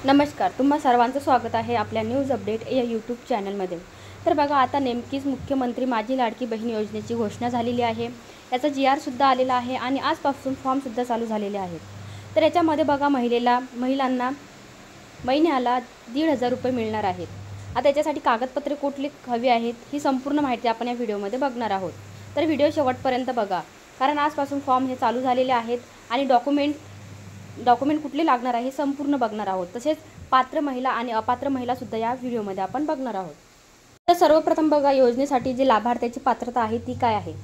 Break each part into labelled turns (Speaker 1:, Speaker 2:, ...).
Speaker 1: नमस्कार, तुम्हा सर्वांचं स्वागत आहे आपल्या न्यूज अपडेट या यूट्यूब चॅनलमध्ये। तर बघा, आता नेमकीच मुख्यमंत्री माझी लाडकी बहीण योजनेची घोषणा झालेली आहे। याचा GR सुद्धा आलेला आहे आणि आजपासून फॉर्म सुद्धा चालू झालेले आहेत। तर याच्यामध्ये बघा, महिलांना महिन्याला 1,500 रुपये मिळणार आहेत। आता याच्यासाठी कागदपत्रे कुठली हवी आहेत ही संपूर्ण माहिती आपण या व्हिडिओमध्ये बघणार आहोत। तर व्हिडिओ शेवटपर्यंत बघा, कारण आजपासून फॉर्म हे चालू झालेले आहेत आणि डॉक्युमेंट कुठले लागणार आहे हे संपूर्ण बघणार आहोत। तसेच पात्र महिला आणि अपात्र महिला सुद्धा या व्हिडिओमध्ये आपण बघणार आहोत। तर सर्वप्रथम बघा, योजनेसाठी जी लाभार्थ्याची पात्रता आहे ती काय आहे।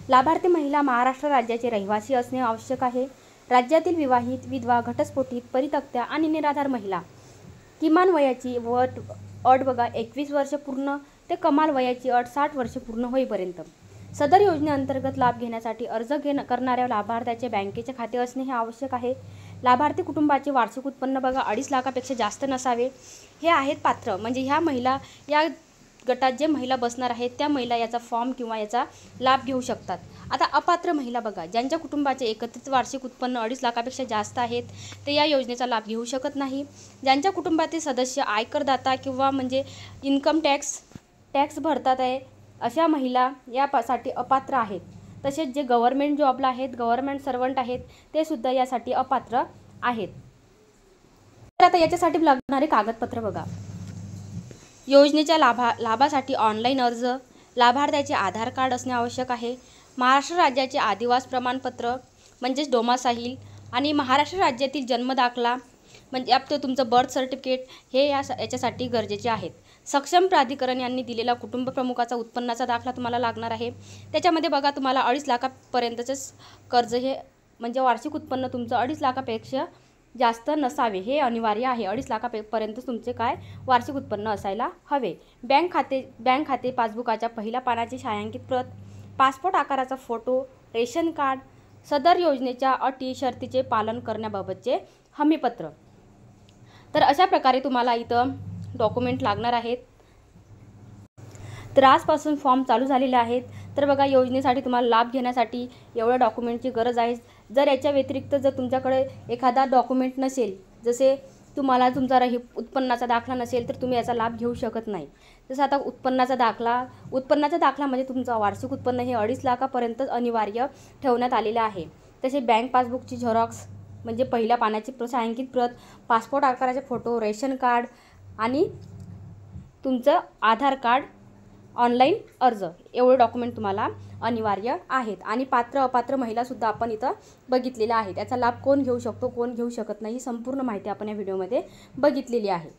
Speaker 1: लाभार्थी महिला महाराष्ट्र राज्याचे रहिवासी असणे आवश्यक आहे। राज्यातील विवाहित, विधवा, घटस्फोटित, परित्यक्त्या आणि निराधार महिला। किमान वयाची अट बघा 21 वर्ष पूर्ण ते कमाल वयाची अट 60 वर्ष पूर्ण होईपर्यंत। सदर योजनेअंतर्गत लाभ घेण्यासाठी अर्ज करणाऱ्या लाभार्थ्याचे बँकेचे खाते असणे हे आवश्यक आहे। लाभार्थी कुटुंबाचे वार्षिक उत्पन्न बघा 2.5 लाखापेक्षा जास्त नसावे। हे आहेत पात्र, म्हणजे ह्या महिला, या गटात जे महिला बसणार आहेत त्या महिला याचा फॉर्म किंवा याचा लाभ घेऊ शकतात। आता अपात्र महिला बघा, ज्यांच्या कुटुंबाचे एकत्रित वार्षिक उत्पन्न 2.5 लाखापेक्षा जास्त आहेत ते या योजनेचा लाभ घेऊ शकत नाही। ज्यांच्या कुटुंबातील सदस्य आयकरदाता किंवा म्हणजे इन्कम टॅक्स भरतात आहे अशा महिला यासाठी अपात्र आहेत। तसेच जे गव्हर्नमेंट जॉबला आहेत, गव्हर्नमेंट सर्वंट आहेत, ते सुद्धा यासाठी अपात्र आहेत। तर आता याच्यासाठी लागणारे कागदपत्र बघा, योजनेच्या लाभासाठी ऑनलाईन अर्ज, लाभार्थ्याचे आधार कार्ड असणे आवश्यक आहे। महाराष्ट्र राज्याचे आदिवासी प्रमाणपत्र म्हणजेच डोमासाईल आणि महाराष्ट्र राज्यातील जन्मदाखला म्हणजे आपलं तुमचं बर्थ सर्टिफिकेट हे याच्यासाठी गरजेचे आहेत। सक्षम प्राधिकरण यांनी दिलेला कुटुंब प्रमुखाचा उत्पन्नाचा दाखला तुम्हाला लागणार आहे। त्याच्यामध्ये बघा, तुम्हाला 2.5 लाखापर्यंतच कर्ज हे म्हणजे वार्षिक उत्पन्न तुमचं 2.5 लाखापेक्षा जास्त नसावे हे अनिवार्य आहे। 2.5 लाखापर्यंत तुमचे काय वार्षिक उत्पन्न असायला हवे। बँक खाते पासबुकाच्या पहिल्या पानाची छायांकित प्रत, पासपोर्ट आकाराचा फोटो, रेशन कार्ड, सदर योजनेच्या अटी शर्तीचे पालन करण्याबाबतचे हमीपत्र। तर अशा प्रकारे तुम्हाला इथं डॉक्युमेंट लागणार आहेत। तर आजपासून फॉर्म चालू झालेले आहेत। तर बघा, योजनेसाठी तुम्हाला लाभ घेण्यासाठी एवढ्या डॉक्युमेंटची गरज आहे। जर याच्या व्यतिरिक्त जर तुमच्याकडे एखादा डॉक्युमेंट नसेल, जसे तुम्हाला तुमचा उत्पन्नाचा दाखला नसेल, तर तुम्ही याचा लाभ घेऊ शकत नाही। जसं आता उत्पन्नाचा दाखला म्हणजे तुमचं वार्षिक उत्पन्न हे 2.5 लाखापर्यंत अनिवार्य ठेवण्यात आलेले आहे। तसे बँक पासबुकची झेरॉक्स म्हणजे पहिल्या पानाची छायांकित प्रत, पासपोर्ट आकाराचे फोटो, रेशन कार्ड आणि तुमचं आधार कार्ड, ऑनलाईन अर्ज एवढे डॉक्युमेंट तुम्हाला अनिवार्य आहेत। आणि पात्र अपात्र महिलासुद्धा आपण इथं बघितलेल्या आहेत। याचा लाभ कोण घेऊ शकतो, कोण घेऊ शकत नाही, ही संपूर्ण माहिती आपण या व्हिडिओमध्ये बघितलेली आहे।